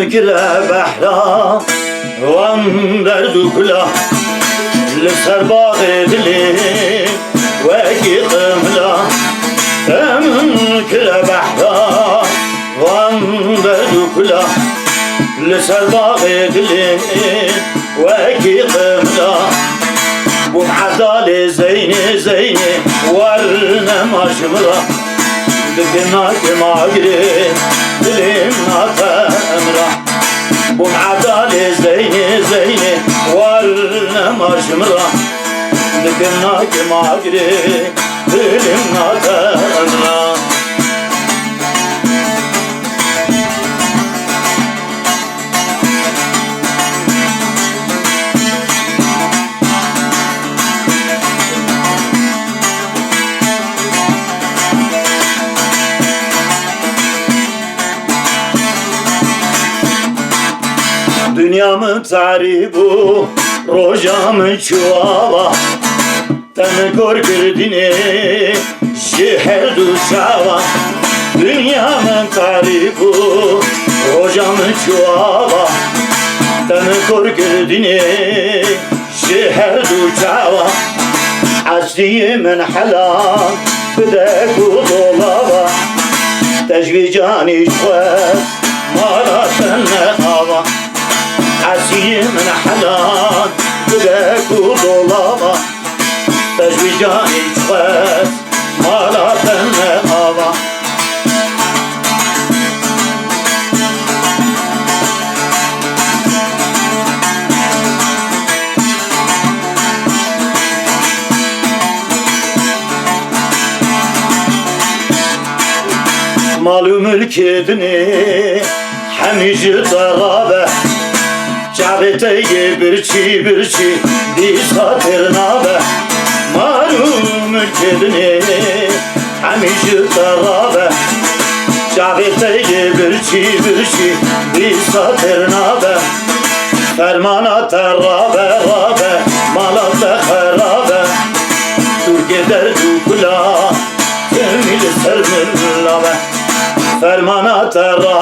كلا بحرا واندر دكلا لسر باغ دلي وكي قملا كلا بحرا واندر دكلا لسر باغ دلي وكي قملا ومعدالي زيني زيني ورنا ما شملا دكناك ما قري دليم ناتا امرا ومعدالي زيني زيني ورنا ما شملا دكناك ما قري دليم ناتا امرا Dünyamın taribu, rojamın çuvala Ten korkurdini, şehir duşava Dünyamın taribu, rojamın çuvala Ten korkurdini, şehir duşava Asliyemin halan, bedeku dolava Tecvicani şuet, malatın hava عسي من حلال بدك وضلابة تجويجاني جوات مالا تنقابة مالو ملك دني حميج ضرابة Çabeteye birçi birçi biz hatırnabe Malum ülkedini hemişi tarabe Çabeteye birçi birçi biz hatırnabe Fermana tarabe rabe malata harabe Dur gider dukula temil sermillabe Fermana tarabe